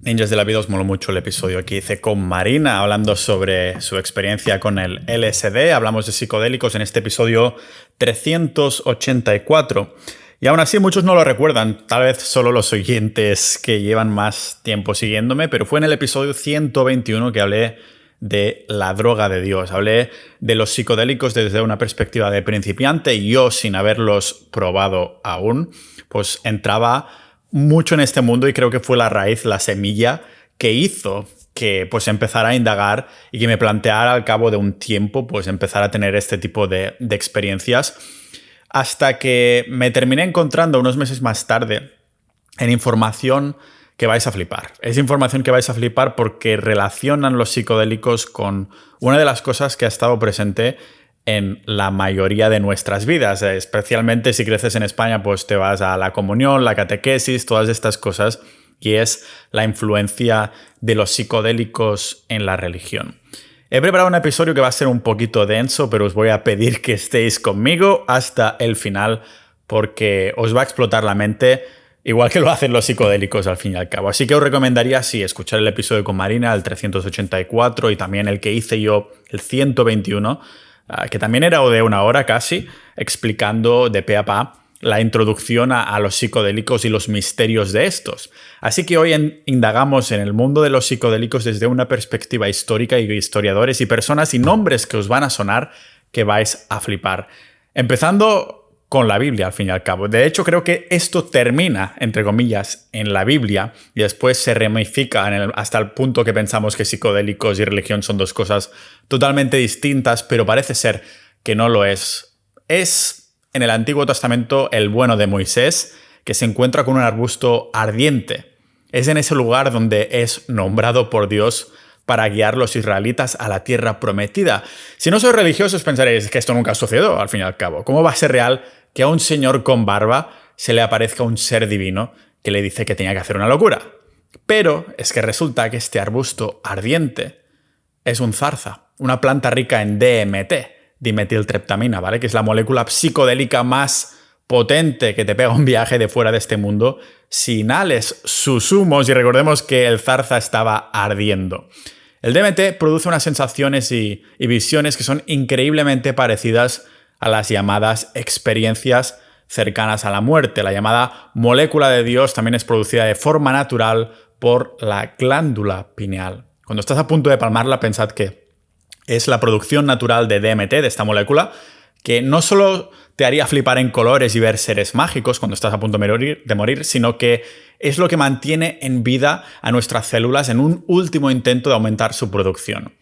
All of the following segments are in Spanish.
Ninjas de la vida, os moló mucho el episodio que hice con Marina, hablando sobre su experiencia con el LSD. Hablamos de psicodélicos en este episodio 384. Y aún así muchos no lo recuerdan, tal vez solo los oyentes que llevan más tiempo siguiéndome, pero fue en el episodio 121 que hablé de la droga de Dios. Hablé de los psicodélicos desde una perspectiva de principiante y yo, sin haberlos probado aún, pues entraba mucho en este mundo y creo que fue la raíz, la semilla que hizo que pues empezara a indagar y que me planteara al cabo de un tiempo pues empezar a tener este tipo de experiencias, hasta que me terminé encontrando unos meses más tarde en información que vais a flipar. Es información que vais a flipar porque relacionan los psicodélicos con una de las cosas que ha estado presente en la mayoría de nuestras vidas, especialmente si creces en España, pues te vas a la comunión, la catequesis, todas estas cosas, y es la influencia de los psicodélicos en la religión. He preparado un episodio que va a ser un poquito denso, pero os voy a pedir que estéis conmigo hasta el final porque os va a explotar la mente, igual que lo hacen los psicodélicos al fin y al cabo. Así que os recomendaría, sí, escuchar el episodio con Marina, el 384, y también el que hice yo, el 121, que también era de una hora casi, explicando de pe a pa la introducción a los psicodélicos y los misterios de estos. Así que hoy indagamos en el mundo de los psicodélicos desde una perspectiva histórica y historiadores y personas y nombres que os van a sonar que vais a flipar. Empezando con la Biblia, al fin y al cabo. De hecho, creo que esto termina, entre comillas, en la Biblia y después se ramifica hasta el punto que pensamos que psicodélicos y religión son dos cosas totalmente distintas, pero parece ser que no lo es. Es en el Antiguo Testamento el bueno de Moisés, que se encuentra con un arbusto ardiente. Es en ese lugar donde es nombrado por Dios para guiar a los israelitas a la tierra prometida. Si no sois religiosos pensaréis que esto nunca sucedió, al fin y al cabo. ¿Cómo va a ser real que a un señor con barba se le aparezca un ser divino que le dice que tenía que hacer una locura? Pero es que resulta que este arbusto ardiente es un zarza, una planta rica en DMT, dimetiltriptamina, ¿vale? Que es la molécula psicodélica más potente que te pega un viaje de fuera de este mundo si inhales sus humos, y recordemos que el zarza estaba ardiendo. El DMT produce unas sensaciones y visiones que son increíblemente parecidas a las llamadas experiencias cercanas a la muerte. La llamada molécula de Dios también es producida de forma natural por la glándula pineal. Cuando estás a punto de palmarla, pensad que es la producción natural de DMT, de esta molécula, que no solo te haría flipar en colores y ver seres mágicos cuando estás a punto de morir, sino que es lo que mantiene en vida a nuestras células en un último intento de aumentar su protección.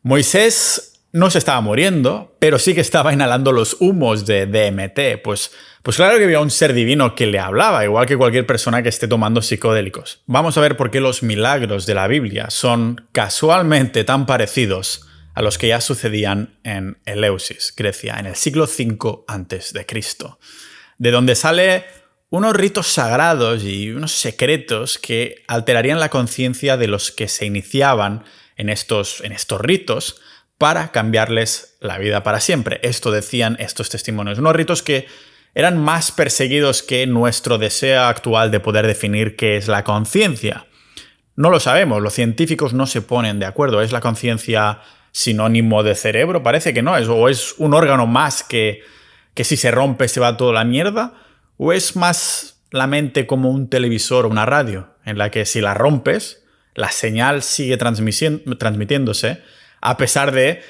Moisés no se estaba muriendo, pero sí que estaba inhalando los humos de DMT. Pues claro que había un ser divino que le hablaba, igual que cualquier persona que esté tomando psicodélicos. Vamos a ver por qué los milagros de la Biblia son casualmente tan parecidos a los que ya sucedían en Eleusis, Grecia, en el siglo V a.C., de donde sale unos ritos sagrados y unos secretos que alterarían la conciencia de los que se iniciaban en estos ritos para cambiarles la vida para siempre. Esto decían estos testimonios. Unos ritos que eran más perseguidos que nuestro deseo actual de poder definir qué es la conciencia. No lo sabemos, los científicos no se ponen de acuerdo. ¿Es la conciencia sinónimo de cerebro? Parece que no, o es un órgano más que si se rompe se va toda la mierda, o es más la mente como un televisor o una radio, en la que si la rompes, la señal sigue transmitiéndose a pesar de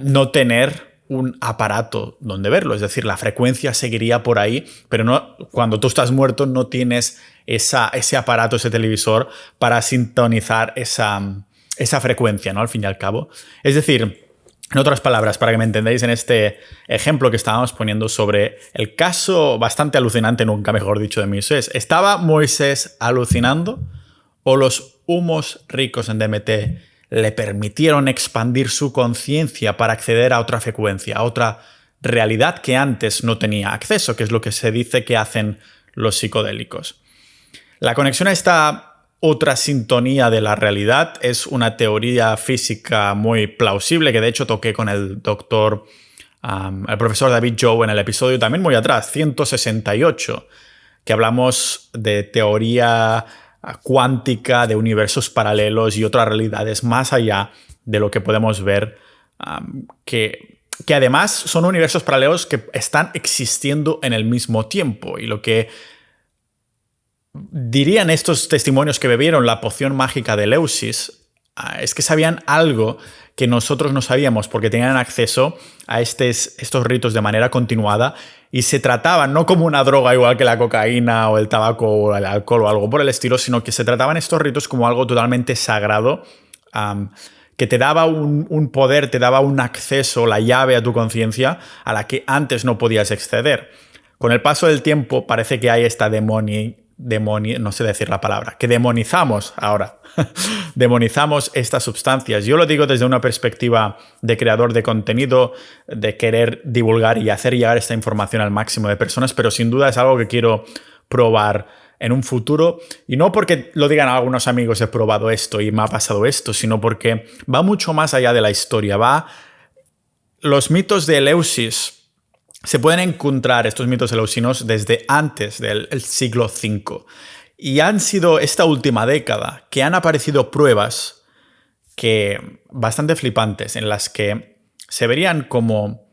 no tener un aparato donde verlo. Es decir, la frecuencia seguiría por ahí, pero no, cuando tú estás muerto no tienes ese aparato, ese televisor para sintonizar esa frecuencia, ¿no? Al fin y al cabo. Es decir, en otras palabras, para que me entendáis en este ejemplo que estábamos poniendo sobre el caso bastante alucinante, nunca mejor dicho, de Moisés. ¿Estaba Moisés alucinando o los humos ricos en DMT le permitieron expandir su conciencia para acceder a otra frecuencia, a otra realidad que antes no tenía acceso, que es lo que se dice que hacen los psicodélicos? La conexión a esta otra sintonía de la realidad es una teoría física muy plausible que de hecho toqué con el profesor David Joe en el episodio también muy atrás, 168, que hablamos de teoría cuántica, de universos paralelos y otras realidades más allá de lo que podemos ver, que además son universos paralelos que están existiendo en el mismo tiempo. Y lo que dirían estos testimonios que bebieron la poción mágica de Eleusis es que sabían algo que nosotros no sabíamos porque tenían acceso a estos ritos de manera continuada y se trataban no como una droga igual que la cocaína o el tabaco o el alcohol o algo por el estilo, sino que se trataban estos ritos como algo totalmente sagrado, que te daba un poder, te daba un acceso, la llave a tu conciencia a la que antes no podías acceder. Con el paso del tiempo parece que hay esta no sé decir la palabra, que demonizamos ahora. Demonizamos estas sustancias. Yo lo digo desde una perspectiva de creador de contenido, de querer divulgar y hacer llegar esta información al máximo de personas, pero sin duda es algo que quiero probar en un futuro. Y no porque lo digan algunos amigos, he probado esto y me ha pasado esto, sino porque va mucho más allá de la historia. Los mitos de Eleusis. Se pueden encontrar estos mitos eleusinos desde antes del siglo V. Y han sido esta última década que han aparecido pruebas bastante flipantes en las que se verían como,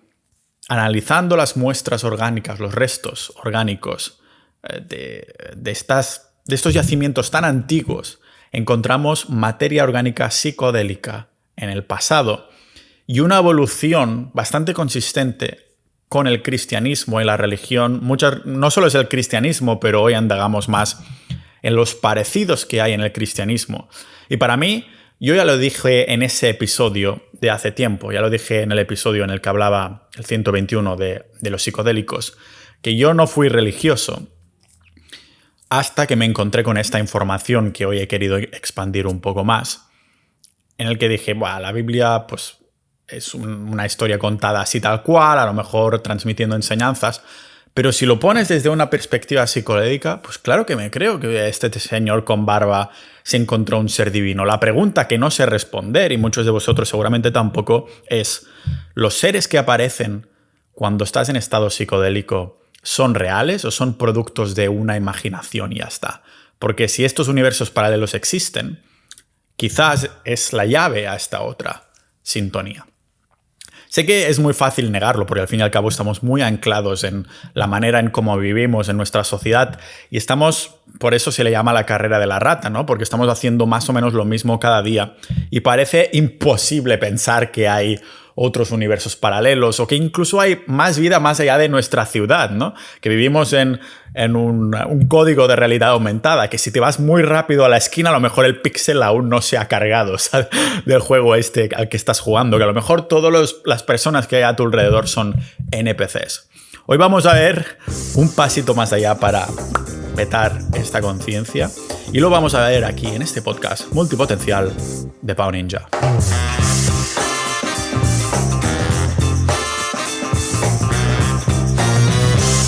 analizando las muestras orgánicas, los restos orgánicos de estos yacimientos tan antiguos, encontramos materia orgánica psicodélica en el pasado y una evolución bastante consistente con el cristianismo y la religión. No solo es el cristianismo, pero hoy indagamos más en los parecidos que hay en el cristianismo. Y para mí, yo ya lo dije en ese episodio de hace tiempo, ya lo dije en el episodio en el que hablaba el 121 de los psicodélicos, que yo no fui religioso hasta que me encontré con esta información que hoy he querido expandir un poco más, en el que dije, la Biblia pues es una historia contada así tal cual, a lo mejor transmitiendo enseñanzas, pero si lo pones desde una perspectiva psicodélica, pues claro que me creo que este señor con barba se encontró un ser divino. La pregunta que no sé responder, y muchos de vosotros seguramente tampoco, es: ¿los seres que aparecen cuando estás en estado psicodélico son reales o son productos de una imaginación y ya está? Porque si estos universos paralelos existen, quizás es la llave a esta otra sintonía. Sé que es muy fácil negarlo, porque al fin y al cabo estamos muy anclados en la manera en cómo vivimos en nuestra sociedad y por eso se le llama la carrera de la rata, ¿no? Porque estamos haciendo más o menos lo mismo cada día y parece imposible pensar que hay otros universos paralelos o que incluso hay más vida más allá de nuestra ciudad, ¿no? Que vivimos en un código de realidad aumentada, que si te vas muy rápido a la esquina, a lo mejor el píxel aún no se ha cargado, ¿sabes? Del juego este al que estás jugando, que a lo mejor todas las personas que hay a tu alrededor son NPCs. Hoy vamos a ver un pasito más allá para petar esta conciencia y lo vamos a ver aquí en este podcast multipotencial de Pau Ninja.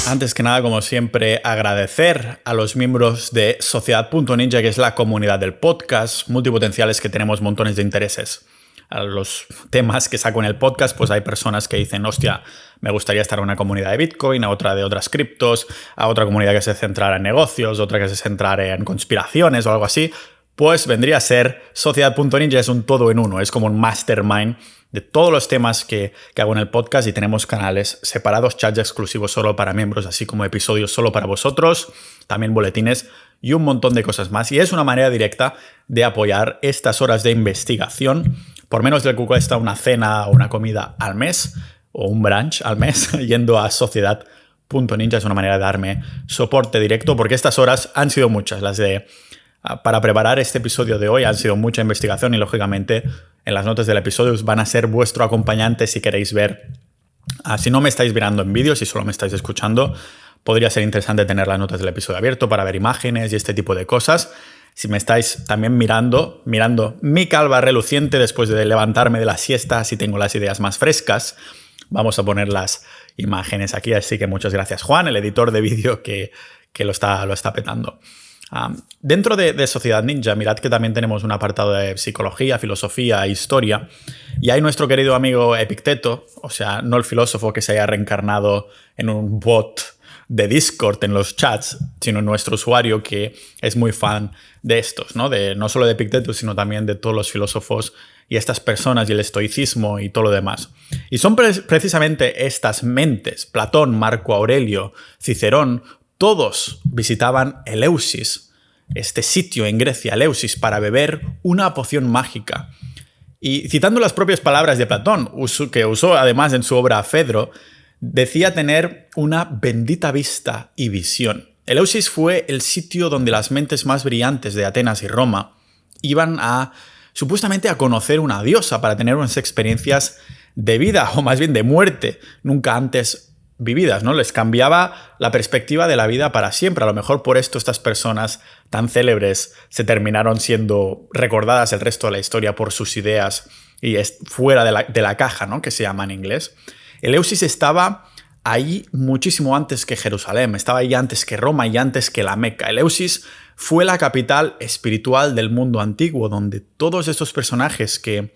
Antes que nada, como siempre, agradecer a los miembros de Sociedad.ninja, que es la comunidad del podcast, multipotenciales que tenemos montones de intereses. A los temas que saco en el podcast, pues hay personas que dicen, hostia, me gustaría estar en una comunidad de Bitcoin, a otra de otras criptos, a otra comunidad que se centrara en negocios, otra que se centrara en conspiraciones o algo así. Pues vendría a ser Sociedad.ninja, es un todo en uno, es como un mastermind de todos los temas que hago en el podcast y tenemos canales separados, chats exclusivos solo para miembros, así como episodios solo para vosotros, también boletines y un montón de cosas más. Y es una manera directa de apoyar estas horas de investigación. Por menos de lo que cuesta una cena o una comida al mes o un brunch al mes, yendo a Sociedad.ninja es una manera de darme soporte directo, porque estas horas han sido muchas, para preparar este episodio de hoy han sido mucha investigación y lógicamente en las notas del episodio van a ser vuestro acompañante si queréis ver. Si no me estáis mirando en vídeo, si solo me estáis escuchando, podría ser interesante tener las notas del episodio abierto para ver imágenes y este tipo de cosas. Si me estáis también mirando mi calva reluciente después de levantarme de la siesta, si tengo las ideas más frescas, vamos a poner las imágenes aquí. Así que muchas gracias, Juan, el editor de vídeo que lo está petando. Dentro de Sociedad Ninja, mirad que también tenemos un apartado de psicología, filosofía e historia. Y hay nuestro querido amigo Epicteto, o sea, no el filósofo que se haya reencarnado en un bot de Discord en los chats, sino nuestro usuario que es muy fan de estos, ¿no? No solo de Epictetus, sino también de todos los filósofos y estas personas y el estoicismo y todo lo demás. Y son precisamente estas mentes, Platón, Marco Aurelio, Cicerón, todos visitaban Eleusis, este sitio en Grecia, Eleusis, para beber una poción mágica. Y citando las propias palabras de Platón, que usó además en su obra Fedro, decía tener una bendita vista y visión. Eleusis fue el sitio donde las mentes más brillantes de Atenas y Roma iban supuestamente a conocer una diosa para tener unas experiencias de vida, o más bien de muerte, nunca antes vividas, ¿no? Les cambiaba la perspectiva de la vida para siempre. A lo mejor por esto estas personas tan célebres se terminaron siendo recordadas el resto de la historia por sus ideas y fuera de la caja, ¿no? Que se llama en inglés. Eleusis estaba ahí muchísimo antes que Jerusalén, estaba ahí antes que Roma y antes que la Meca. Eleusis fue la capital espiritual del mundo antiguo, donde todos estos personajes que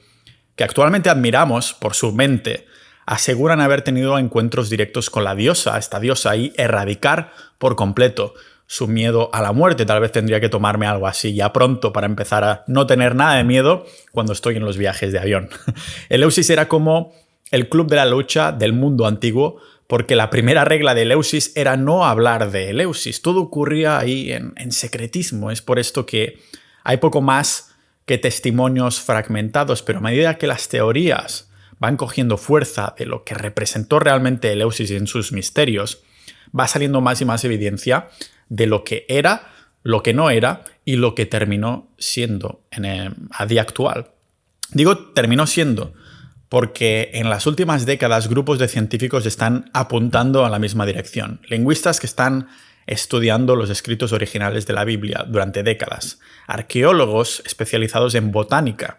actualmente admiramos por su mente aseguran haber tenido encuentros directos con la diosa, esta diosa, y erradicar por completo su miedo a la muerte. Tal vez tendría que tomarme algo así ya pronto para empezar a no tener nada de miedo cuando estoy en los viajes de avión. Eleusis era como el club de la lucha del mundo antiguo, porque la primera regla de Eleusis era no hablar de Eleusis. Todo ocurría ahí en secretismo. Es por esto que hay poco más que testimonios fragmentados, pero a medida que las teorías van cogiendo fuerza de lo que representó realmente Eleusis en sus misterios, va saliendo más y más evidencia de lo que era, lo que no era y lo que terminó siendo a día actual. Digo terminó siendo porque en las últimas décadas grupos de científicos están apuntando a la misma dirección. Lingüistas que están estudiando los escritos originales de la Biblia durante décadas. Arqueólogos especializados en botánica,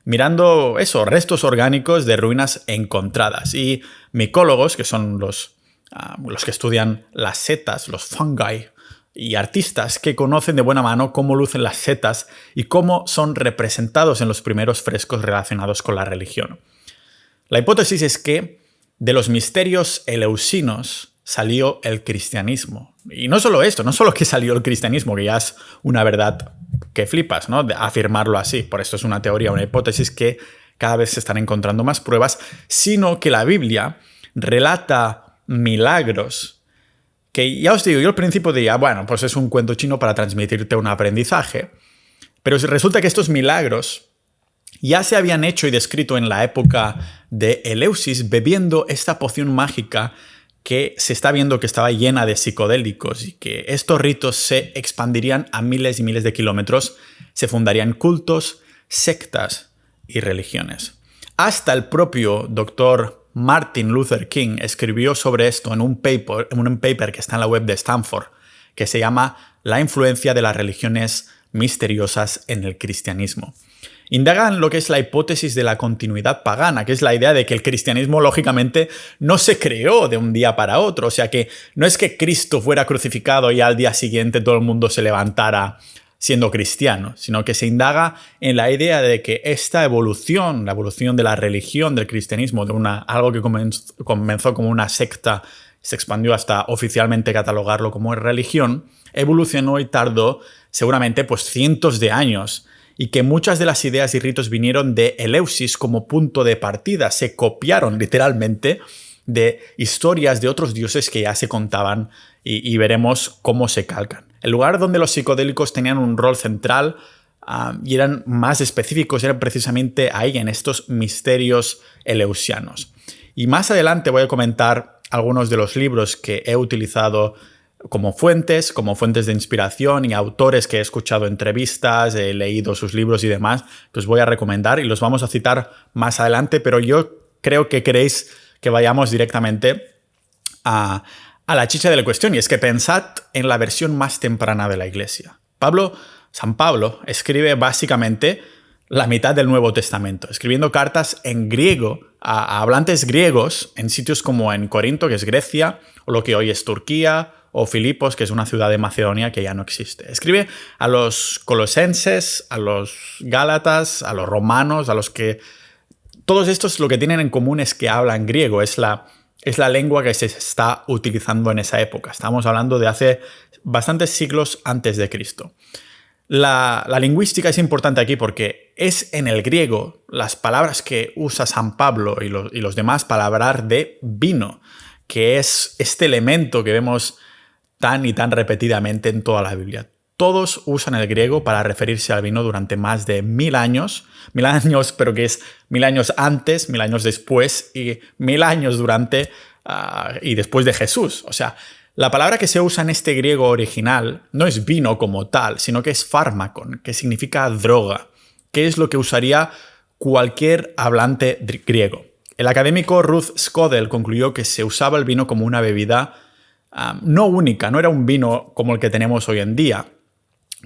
mirando restos orgánicos de ruinas encontradas. Y micólogos, que son los que estudian las setas, los fungi, y artistas que conocen de buena mano cómo lucen las setas y cómo son representados en los primeros frescos relacionados con la religión. La hipótesis es que de los misterios eleusinos salió el cristianismo. Y no solo esto, no solo que salió el cristianismo, que ya es una verdad que flipas, ¿no? De afirmarlo así. Por esto es una teoría, una hipótesis que cada vez se están encontrando más pruebas, sino que la Biblia relata milagros que, ya os digo, yo al principio diría, bueno, pues es un cuento chino para transmitirte un aprendizaje. Pero resulta que estos milagros ya se habían hecho y descrito en la época de Eleusis bebiendo esta poción mágica que se está viendo que estaba llena de psicodélicos y que estos ritos se expandirían a miles y miles de kilómetros, se fundarían cultos, sectas y religiones. Hasta el propio doctor Martin Luther King escribió sobre esto en un paper que está en la web de Stanford, que se llama La influencia de las religiones misteriosas en el cristianismo. Indagan lo que es la hipótesis de la continuidad pagana, que es la idea de que el cristianismo, lógicamente, no se creó de un día para otro. O sea que no es que Cristo fuera crucificado y al día siguiente todo el mundo se levantara siendo cristiano, sino que se indaga en la idea de que esta evolución, la evolución de la religión, del cristianismo, algo que comenzó como una secta, se expandió hasta oficialmente catalogarlo como religión, evolucionó y tardó seguramente cientos de años. Y que muchas de las ideas y ritos vinieron de Eleusis como punto de partida. Se copiaron literalmente de historias de otros dioses que ya se contaban y veremos cómo se calcan. El lugar donde los psicodélicos tenían un rol central y eran más específicos era precisamente ahí, en estos misterios eleusianos. Y más adelante voy a comentar algunos de los libros que he utilizado como fuentes de inspiración y autores que he escuchado entrevistas, he leído sus libros y demás, que os voy a recomendar y los vamos a citar más adelante, pero yo creo que queréis que vayamos directamente a la chicha de la cuestión, y es que pensad en la versión más temprana de la Iglesia. San Pablo escribe básicamente la mitad del Nuevo Testamento, escribiendo cartas en griego a hablantes griegos en sitios como en Corinto, que es Grecia, o lo que hoy es Turquía, o Filipos, que es una ciudad de Macedonia que ya no existe. Escribe a los colosenses, a los gálatas, a los romanos, a los que... Todos estos lo que tienen en común es que hablan griego, es es la lengua que se está utilizando en esa época. Estamos hablando de hace bastantes siglos antes de Cristo. La lingüística es importante aquí porque es en el griego las palabras que usa San Pablo y los demás para hablar de vino, que es este elemento que vemos tan y tan repetidamente en toda la Biblia. Todos usan el griego para referirse al vino durante más de 1000 años, pero que es 1000 años antes, 1000 años después y 1000 años durante y después de Jesús. O sea, la palabra que se usa en este griego original no es vino como tal, sino que es fármacon, que significa droga, que es lo que usaría cualquier hablante griego. El académico Ruth Skodel concluyó que se usaba el vino como una bebida no única, no era un vino como el que tenemos hoy en día,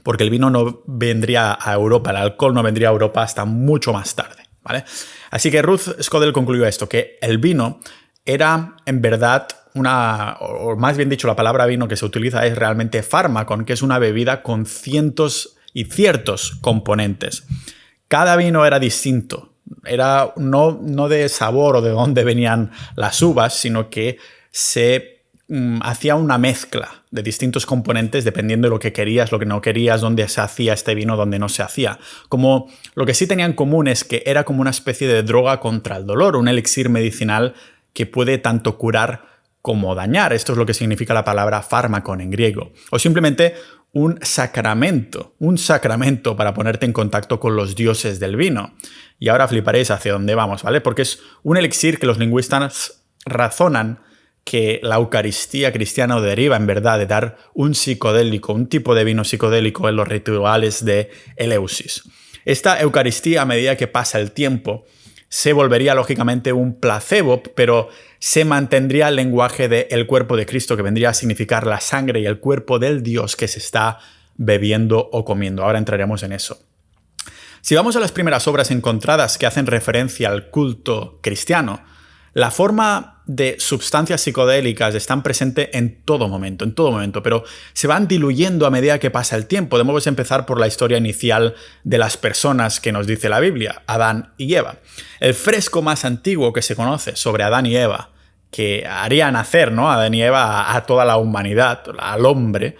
porque el vino no vendría a Europa, el alcohol no vendría a Europa hasta mucho más tarde, ¿vale? Así que Ruth Skodel concluyó esto, que el vino era en verdad o más bien dicho, la palabra vino que se utiliza es realmente fármacon, que es una bebida con cientos y ciertos componentes. Cada vino era distinto, era no de sabor o de dónde venían las uvas, sino que se hacía una mezcla de distintos componentes dependiendo de lo que querías, lo que no querías, dónde se hacía este vino, dónde no se hacía. Como lo que sí tenían en común es que era como una especie de droga contra el dolor, un elixir medicinal que puede tanto curar como dañar. Esto es lo que significa la palabra fármacon en griego. O simplemente un sacramento para ponerte en contacto con los dioses del vino. Y ahora fliparéis hacia dónde vamos, ¿vale? Porque es un elixir que los lingüistas razonan que la Eucaristía cristiana deriva en verdad de dar un psicodélico, un tipo de vino psicodélico en los rituales de Eleusis. Esta Eucaristía, a medida que pasa el tiempo, se volvería lógicamente un placebo, pero se mantendría el lenguaje del cuerpo de Cristo, que vendría a significar la sangre y el cuerpo del Dios que se está bebiendo o comiendo. Ahora entraremos en eso. Si vamos a las primeras obras encontradas que hacen referencia al culto cristiano, la forma de sustancias psicodélicas están presentes en todo momento, pero se van diluyendo a medida que pasa el tiempo. Debemos empezar por la historia inicial de las personas que nos dice la Biblia, Adán y Eva. El fresco más antiguo que se conoce sobre Adán y Eva, que haría nacer, ¿no?, Adán y Eva a toda la humanidad, al hombre,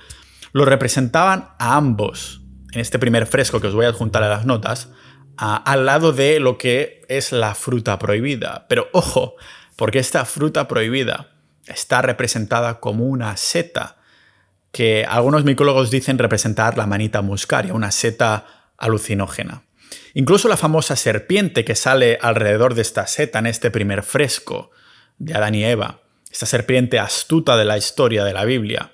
lo representaban a ambos, en este primer fresco que os voy a adjuntar a las notas, al lado de lo que es la fruta prohibida. Pero ojo, porque esta fruta prohibida está representada como una seta, que algunos micólogos dicen representar la manita muscaria, una seta alucinógena. Incluso la famosa serpiente que sale alrededor de esta seta en este primer fresco de Adán y Eva, esta serpiente astuta de la historia de la Biblia,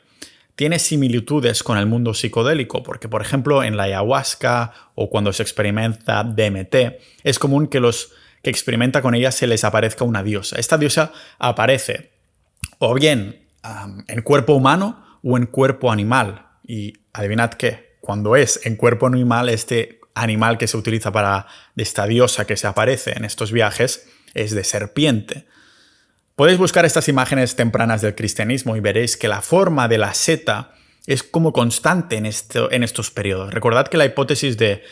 tiene similitudes con el mundo psicodélico, porque, por ejemplo, en la ayahuasca o cuando se experimenta DMT, es común que los que experimentan con ella se les aparezca una diosa. Esta diosa aparece o bien en cuerpo humano o en cuerpo animal. Y adivinad qué, cuando es en cuerpo animal, este animal que se utiliza de esta diosa que se aparece en estos viajes es de serpiente. Podéis buscar estas imágenes tempranas del cristianismo y veréis que la forma de la seta es como constante en estos periodos. Recordad que la hipótesis de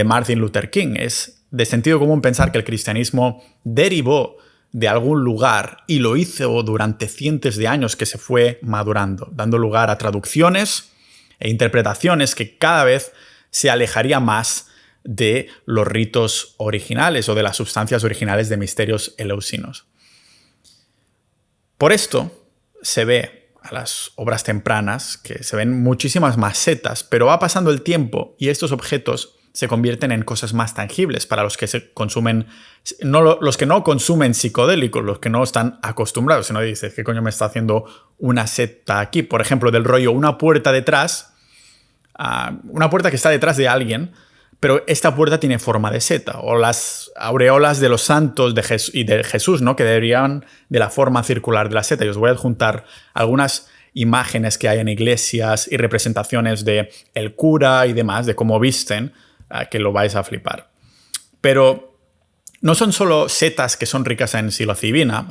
Martin Luther King es de sentido común pensar que el cristianismo derivó de algún lugar y lo hizo durante cientos de años que se fue madurando, dando lugar a traducciones e interpretaciones que cada vez se alejaría más de los ritos originales o de las sustancias originales de misterios eleusinos. Por esto se ve a las obras tempranas que se ven muchísimas más setas, pero va pasando el tiempo y estos objetos se convierten en cosas más tangibles para los que se consumen, los que no consumen psicodélicos, los que no están acostumbrados. Si no dices, ¿qué coño me está haciendo una seta aquí? Por ejemplo, del rollo, una puerta que está detrás de alguien, pero esta puerta tiene forma de seta, o las aureolas de los santos y de Jesús, ¿no?, que deberían de la forma circular de la seta. Y os voy a adjuntar algunas imágenes que hay en iglesias y representaciones de el cura y demás, de cómo visten, que lo vais a flipar. Pero no son solo setas que son ricas en psilocibina,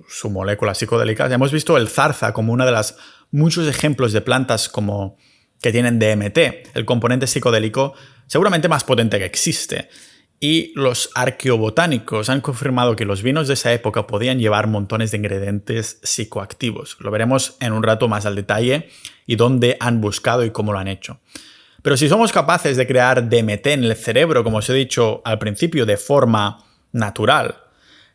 su molécula psicodélica. Ya hemos visto el zarza como uno de los muchos ejemplos de plantas que tienen DMT, el componente psicodélico seguramente más potente que existe. Y los arqueobotánicos han confirmado que los vinos de esa época podían llevar montones de ingredientes psicoactivos. Lo veremos en un rato más al detalle y dónde han buscado y cómo lo han hecho. Pero si somos capaces de crear DMT en el cerebro, como os he dicho al principio, de forma natural,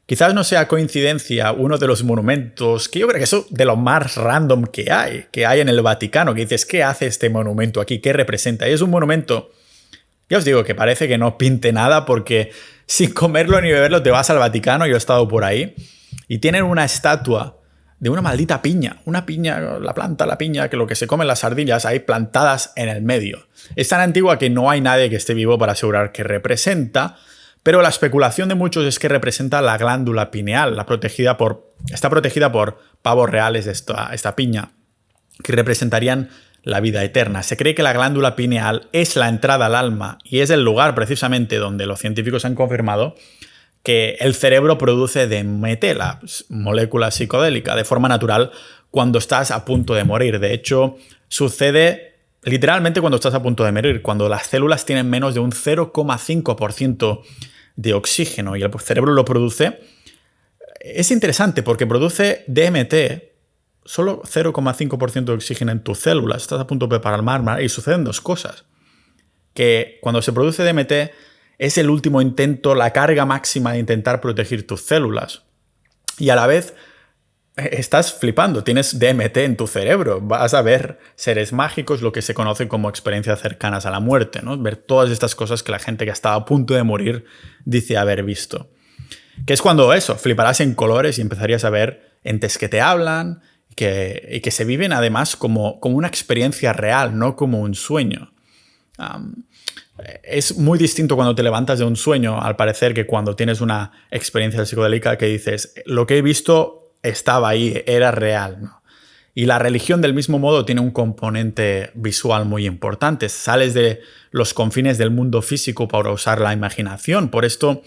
quizás no sea coincidencia uno de los monumentos que yo creo que es de lo más random que hay en el Vaticano, que dices, ¿qué hace este monumento aquí? ¿Qué representa? Y es un monumento... Ya os digo que parece que no pinte nada porque sin comerlo ni beberlo te vas al Vaticano, yo he estado por ahí, y tienen una estatua de una maldita piña, una piña, la piña, que lo que se comen las ardillas, ahí plantadas en el medio. Es tan antigua que no hay nadie que esté vivo para asegurar que representa, pero la especulación de muchos es que representa la glándula pineal, está protegida por pavos reales de esta piña, que representarían la vida eterna. Se cree que la glándula pineal es la entrada al alma y es el lugar precisamente donde los científicos han confirmado que el cerebro produce DMT, la molécula psicodélica, de forma natural cuando estás a punto de morir. De hecho, sucede literalmente cuando estás a punto de morir, cuando las células tienen menos de un 0,5% de oxígeno y el cerebro lo produce. Es interesante porque produce DMT, solo 0,5% de oxígeno en tus células, estás a punto de palmar y suceden dos cosas. Que cuando se produce DMT es el último intento, la carga máxima de intentar proteger tus células. Y a la vez estás flipando, tienes DMT en tu cerebro, vas a ver seres mágicos, lo que se conoce como experiencias cercanas a la muerte, ¿no? Ver todas estas cosas que la gente que estaba a punto de morir dice haber visto. Que es cuando eso, fliparás en colores y empezarías a ver entes que te hablan, y que se viven además como una experiencia real, no como un sueño. Es muy distinto cuando te levantas de un sueño, al parecer, que cuando tienes una experiencia psicodélica que dices, lo que he visto estaba ahí, era real, ¿no? Y la religión, del mismo modo, tiene un componente visual muy importante. Sales de los confines del mundo físico para usar la imaginación. Por esto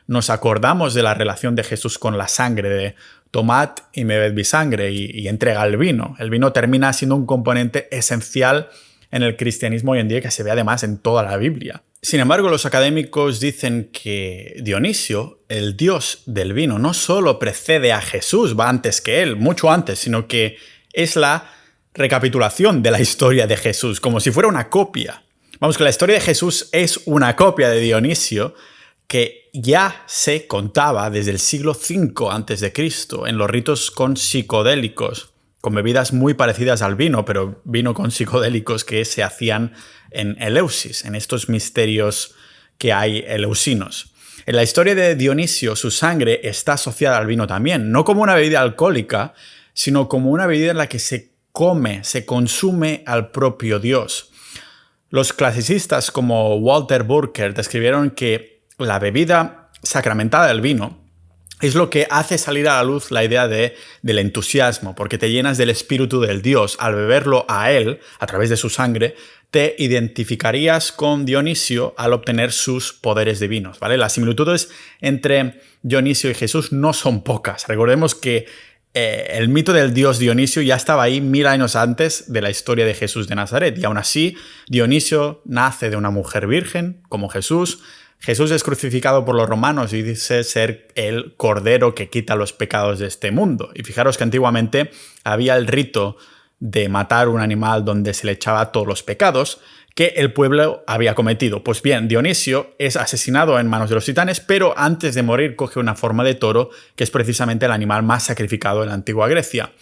nos acordamos de la relación de Jesús con la sangre, de tomad y bebed mi sangre, y entrega el vino. El vino termina siendo un componente esencial en el cristianismo hoy en día, que se ve además en toda la Biblia. Sin embargo, los académicos dicen que Dionisio, el dios del vino, no solo precede a Jesús, va antes que él, mucho antes, sino que es la recapitulación de la historia de Jesús, como si fuera una copia. Vamos, que la historia de Jesús es una copia de Dionisio, que ya se contaba desde el siglo V a.C. en los ritos con psicodélicos, con bebidas muy parecidas al vino, pero vino con psicodélicos que se hacían en Eleusis, en estos misterios que hay eleusinos. En la historia de Dionisio, su sangre está asociada al vino también, no como una bebida alcohólica, sino como una bebida en la que se come, se consume al propio Dios. Los clasicistas como Walter Burkert describieron que la bebida sacramentada del vino es lo que hace salir a la luz la idea del entusiasmo, porque te llenas del espíritu del Dios. Al beberlo a él, a través de su sangre, te identificarías con Dionisio al obtener sus poderes divinos, ¿vale? Las similitudes entre Dionisio y Jesús no son pocas. Recordemos que el mito del dios Dionisio ya estaba ahí 1000 años antes de la historia de Jesús de Nazaret, y aún así Dionisio nace de una mujer virgen, como Jesús. Jesús es crucificado por los romanos y dice ser el cordero que quita los pecados de este mundo. Y fijaros que antiguamente había el rito de matar un animal donde se le echaba todos los pecados que el pueblo había cometido. Pues bien, Dionisio es asesinado en manos de los titanes, pero antes de morir coge una forma de toro, que es precisamente el animal más sacrificado en la antigua Grecia.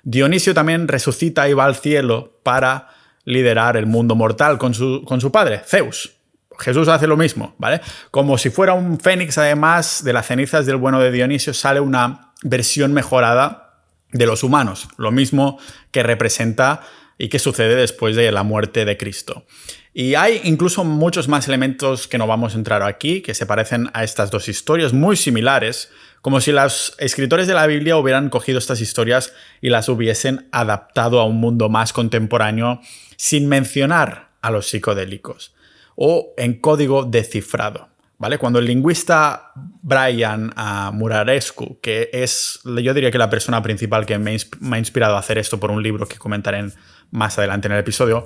Dionisio también resucita y va al cielo para liderar el mundo mortal con su padre, Zeus. Jesús hace lo mismo, ¿vale? Como si fuera un fénix, además, de las cenizas del bueno de Dionisio sale una versión mejorada de los humanos, lo mismo que representa y que sucede después de la muerte de Cristo. Y hay incluso muchos más elementos que no vamos a entrar aquí, que se parecen a estas dos historias muy similares, como si los escritores de la Biblia hubieran cogido estas historias y las hubiesen adaptado a un mundo más contemporáneo sin mencionar a los psicodélicos, o en código descifrado, ¿vale? Cuando el lingüista Brian Muraresku, que es, yo diría que la persona principal que me ha inspirado a hacer esto por un libro que comentaré más adelante en el episodio,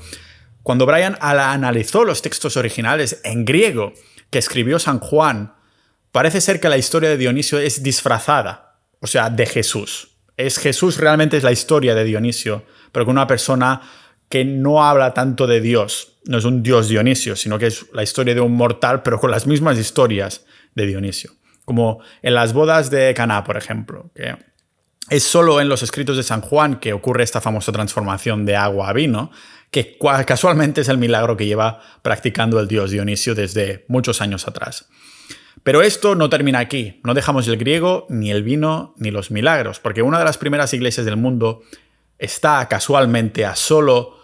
cuando Brian analizó los textos originales en griego, que escribió San Juan, parece ser que la historia de Dionisio es disfrazada, o sea, de Jesús. Jesús realmente es la historia de Dionisio, pero con una persona que no habla tanto de Dios. No es un dios Dionisio, sino que es la historia de un mortal, pero con las mismas historias de Dionisio. Como en las bodas de Caná, por ejemplo, que es solo en los escritos de San Juan que ocurre esta famosa transformación de agua a vino, que casualmente es el milagro que lleva practicando el dios Dionisio desde muchos años atrás. Pero esto no termina aquí. No dejamos el griego, ni el vino, ni los milagros, porque una de las primeras iglesias del mundo está casualmente a solo...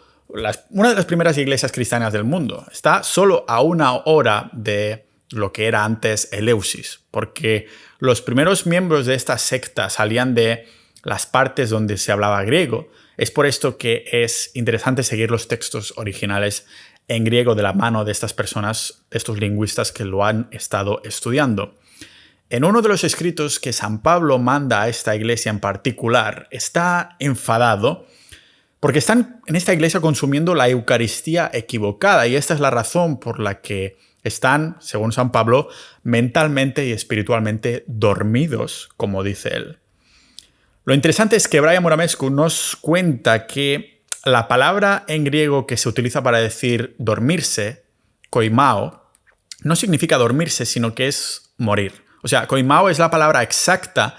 una de las primeras iglesias cristianas del mundo está solo a 1 hora de lo que era antes Eleusis, porque los primeros miembros de esta secta salían de las partes donde se hablaba griego. Es por esto que es interesante seguir los textos originales en griego de la mano de estas personas, de estos lingüistas que lo han estado estudiando. En uno de los escritos que San Pablo manda a esta iglesia en particular, está enfadado porque están en esta iglesia consumiendo la Eucaristía equivocada, y esta es la razón por la que están, según San Pablo, mentalmente y espiritualmente dormidos, como dice él. Lo interesante es que Brian Muramescu nos cuenta que la palabra en griego que se utiliza para decir dormirse, koimao, no significa dormirse, sino que es morir. O sea, koimao es la palabra exacta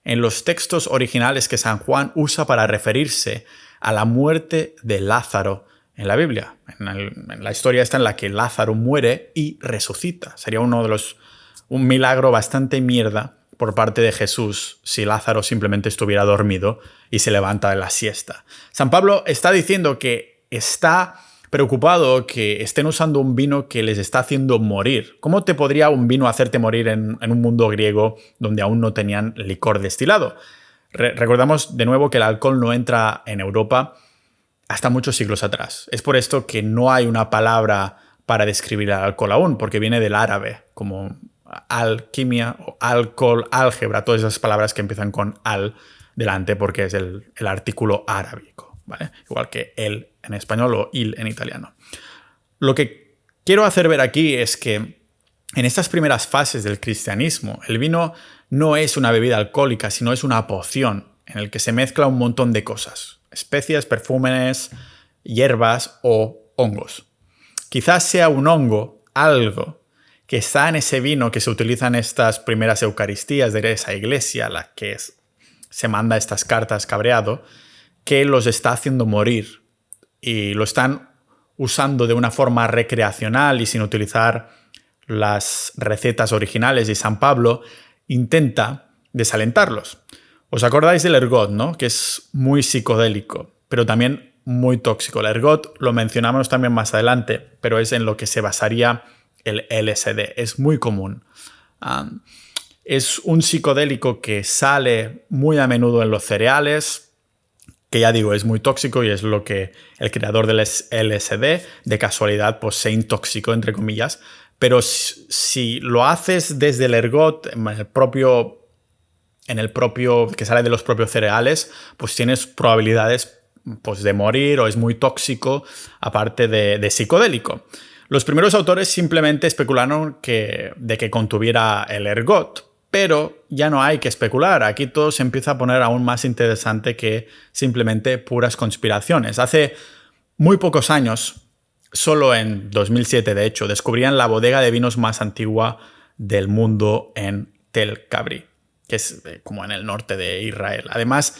en los textos originales que San Juan usa para referirse a la muerte de Lázaro en la Biblia. En la historia esta en la que Lázaro muere y resucita. Sería un milagro bastante mierda por parte de Jesús si Lázaro simplemente estuviera dormido y se levanta de la siesta. San Pablo está diciendo que está preocupado que estén usando un vino que les está haciendo morir. ¿Cómo te podría un vino hacerte morir en un mundo griego donde aún no tenían licor destilado? Recordamos de nuevo que el alcohol no entra en Europa hasta muchos siglos atrás. Es por esto que no hay una palabra para describir el alcohol aún, porque viene del árabe, como alquimia o alcohol, álgebra, todas esas palabras que empiezan con al delante porque es el artículo arábico, ¿vale? Igual que el en español o il en italiano. Lo que quiero hacer ver aquí es que en estas primeras fases del cristianismo, el vino no es una bebida alcohólica, sino es una poción en el que se mezcla un montón de cosas: especias, perfumes, hierbas o hongos. Quizás sea un hongo, algo que está en ese vino que se utiliza en estas primeras Eucaristías de esa iglesia, la que se manda estas cartas cabreado, que los está haciendo morir y lo están usando de una forma recreacional y sin utilizar las recetas originales, y San Pablo intenta desalentarlos. ¿Os acordáis del ergot, no? Que es muy psicodélico, pero también muy tóxico. El ergot lo mencionamos también más adelante, pero es en lo que se basaría el LSD. Es muy común. Es un psicodélico que sale muy a menudo en los cereales, que ya digo, es muy tóxico y es lo que el creador del LSD de casualidad pues se intoxicó, entre comillas. Pero si lo haces desde el ergot, en el propio que sale de los propios cereales, pues tienes probabilidades pues, de morir, o es muy tóxico, aparte de psicodélico. Los primeros autores simplemente especularon de que contuviera el ergot, pero ya no hay que especular. Aquí todo se empieza a poner aún más interesante que simplemente puras conspiraciones. Hace muy pocos años, solo en 2007 de hecho, descubrían la bodega de vinos más antigua del mundo en Tel Kabri, que es como en el norte de Israel. Además,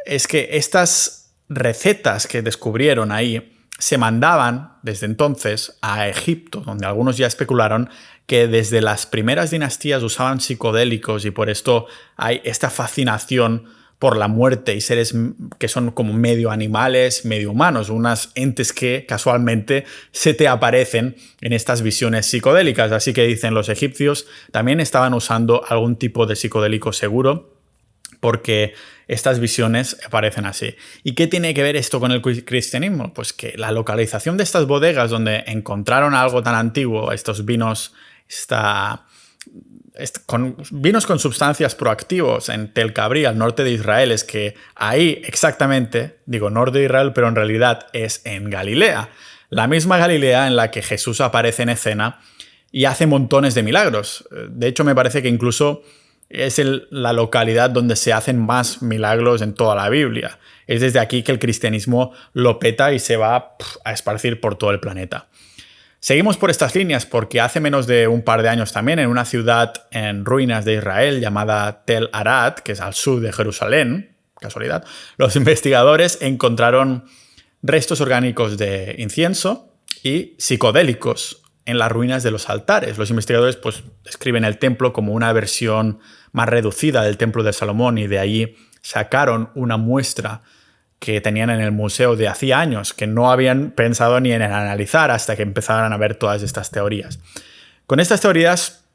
es que estas recetas que descubrieron ahí se mandaban desde entonces a Egipto, donde algunos ya especularon que desde las primeras dinastías usaban psicodélicos y por esto hay esta fascinación por la muerte y seres que son como medio animales, medio humanos, unas entes que casualmente se te aparecen en estas visiones psicodélicas. Así que dicen los egipcios también estaban usando algún tipo de psicodélico seguro, porque estas visiones aparecen así. ¿Y qué tiene que ver esto con el cristianismo? Pues que la localización de estas bodegas donde encontraron algo tan antiguo, estos vinos, vinos con sustancias proactivos en Tel Kabri, al norte de Israel, es que ahí exactamente, digo norte de Israel, pero en realidad es en Galilea. La misma Galilea en la que Jesús aparece en escena y hace montones de milagros. De hecho, me parece que incluso es la localidad donde se hacen más milagros en toda la Biblia. Es desde aquí que el cristianismo lo peta y se va a esparcir por todo el planeta. Seguimos por estas líneas porque hace menos de un par de años también, en una ciudad en ruinas de Israel llamada Tel Arad, que es al sur de Jerusalén, casualidad, los investigadores encontraron restos orgánicos de incienso y psicodélicos en las ruinas de los altares. Los investigadores pues, describen el templo como una versión más reducida del templo de Salomón y de allí sacaron una muestra que tenían en el museo de hacía años, que no habían pensado ni en analizar hasta que empezaran a ver todas estas teorías. Con estas teorías,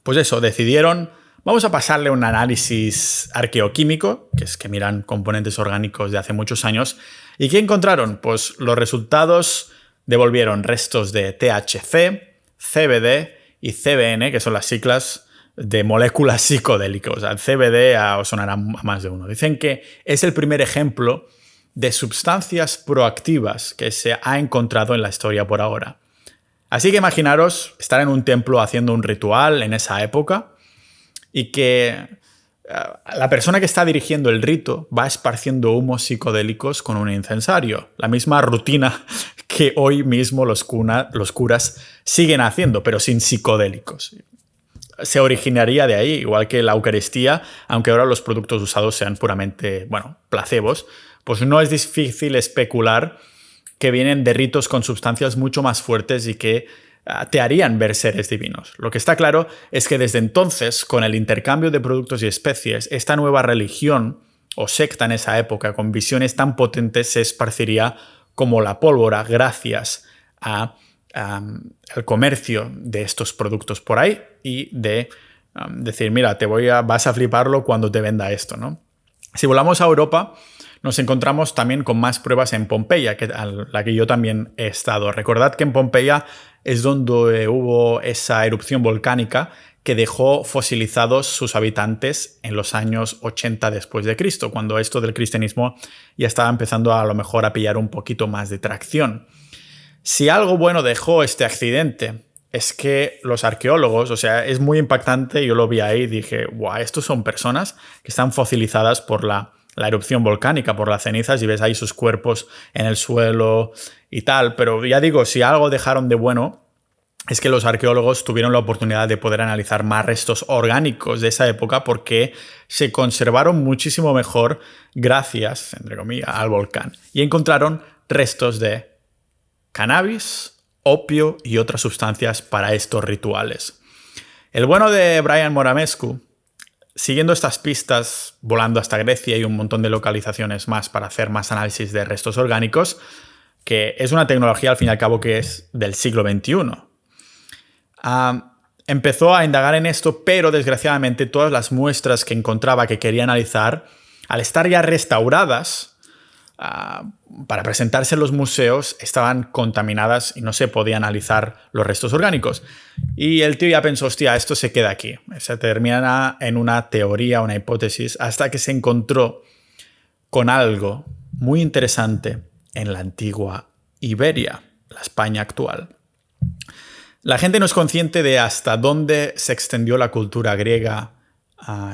pues eso, decidieron, vamos a pasarle un análisis arqueoquímico, que es que miran componentes orgánicos de hace muchos años. ¿Y qué encontraron? Pues los resultados devolvieron restos de THC, CBD y CBN, que son las siglas de moléculas psicodélicas. O sea, el CBD os sonará a más de uno. Dicen que es el primer ejemplo de sustancias proactivas que se ha encontrado en la historia por ahora. Así que imaginaros estar en un templo haciendo un ritual en esa época y que la persona que está dirigiendo el rito va esparciendo humos psicodélicos con un incensario. La misma rutina que hoy mismo los curas siguen haciendo, pero sin psicodélicos. Se originaría de ahí, igual que la Eucaristía, aunque ahora los productos usados sean puramente, placebos, pues no es difícil especular que vienen de ritos con sustancias mucho más fuertes y que te harían ver seres divinos. Lo que está claro es que desde entonces, con el intercambio de productos y especies, esta nueva religión o secta en esa época con visiones tan potentes se esparciría como la pólvora gracias al comercio de estos productos por ahí y de decir, mira, vas a fliparlo cuando te venda esto, ¿no? Si volamos a Europa, nos encontramos también con más pruebas en Pompeya, a la que yo también he estado. Recordad que en Pompeya es donde hubo esa erupción volcánica que dejó fosilizados sus habitantes en los años 80 después de Cristo, cuando esto del cristianismo ya estaba empezando a lo mejor a pillar un poquito más de tracción. Si algo bueno dejó este accidente es que los arqueólogos, o sea, es muy impactante, yo lo vi ahí y dije, guau, estos son personas que están fosilizadas por la erupción volcánica, por las cenizas, y ves ahí sus cuerpos en el suelo y tal. Pero ya digo, si algo dejaron de bueno es que los arqueólogos tuvieron la oportunidad de poder analizar más restos orgánicos de esa época porque se conservaron muchísimo mejor gracias, entre comillas, al volcán. Y encontraron restos de cannabis, opio y otras sustancias para estos rituales. El bueno de Brian Moramescu, siguiendo estas pistas, volando hasta Grecia y un montón de localizaciones más para hacer más análisis de restos orgánicos, que es una tecnología al fin y al cabo que es del siglo XXI. Empezó a indagar en esto, pero desgraciadamente todas las muestras que encontraba que quería analizar, al estar ya restauradas para presentarse en los museos, estaban contaminadas y no se podía analizar los restos orgánicos. Y el tío ya pensó, hostia, esto se queda aquí. Se termina en una teoría, una hipótesis, hasta que se encontró con algo muy interesante en la antigua Iberia, la España actual. La gente no es consciente de hasta dónde se extendió la cultura griega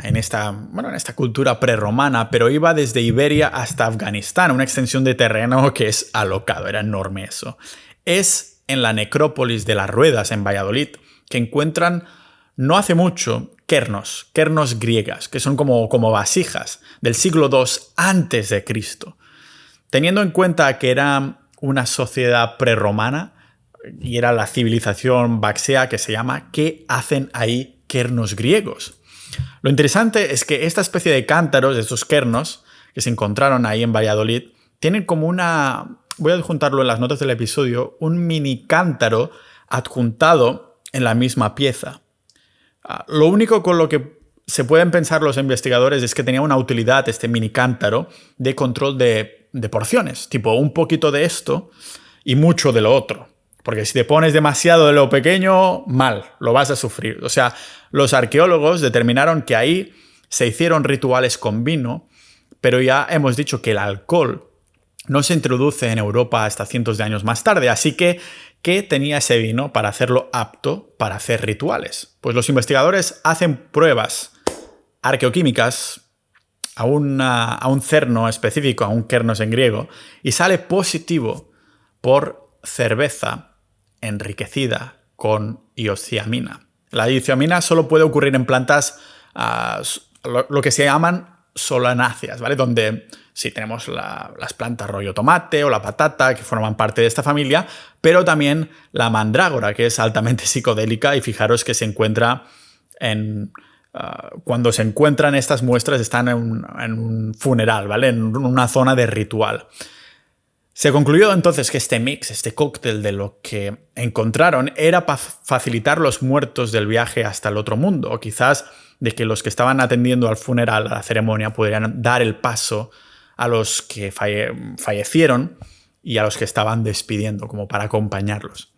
en esta cultura prerromana, pero iba desde Iberia hasta Afganistán, una extensión de terreno que es alocado, era enorme eso. Es en la necrópolis de las Ruedas, en Valladolid, que encuentran no hace mucho kernos griegas, que son como vasijas del siglo II antes de Cristo. Teniendo en cuenta que era una sociedad prerromana y era la civilización baxea que se llama, ¿qué hacen ahí kernos griegos? Lo interesante es que esta especie de cántaros, de estos kernos que se encontraron ahí en Valladolid, tienen como voy a adjuntarlo en las notas del episodio, un mini cántaro adjuntado en la misma pieza. Lo único con lo que se pueden pensar los investigadores es que tenía una utilidad este mini cántaro de control de porciones, tipo un poquito de esto y mucho de lo otro. Porque si te pones demasiado de lo pequeño, mal, lo vas a sufrir. O sea, los arqueólogos determinaron que ahí se hicieron rituales con vino, pero ya hemos dicho que el alcohol no se introduce en Europa hasta cientos de años más tarde. Así que, ¿qué tenía ese vino para hacerlo apto para hacer rituales? Pues los investigadores hacen pruebas arqueoquímicas a un cerno específico, a un kernos en griego, y sale positivo por cerveza enriquecida con iosciamina. La iosciamina solo puede ocurrir en plantas, lo que se llaman solanáceas, ¿vale? Donde sí tenemos las plantas rollo tomate o la patata, que forman parte de esta familia, pero también la mandrágora, que es altamente psicodélica, y fijaros que se encuentra cuando se encuentran estas muestras están en un funeral, ¿vale? En una zona de ritual. Se concluyó entonces que este mix, este cóctel de lo que encontraron era para facilitar los muertos del viaje hasta el otro mundo, o quizás de que los que estaban atendiendo al funeral, a la ceremonia, pudieran dar el paso a los que fallecieron y a los que estaban despidiendo, como para acompañarlos.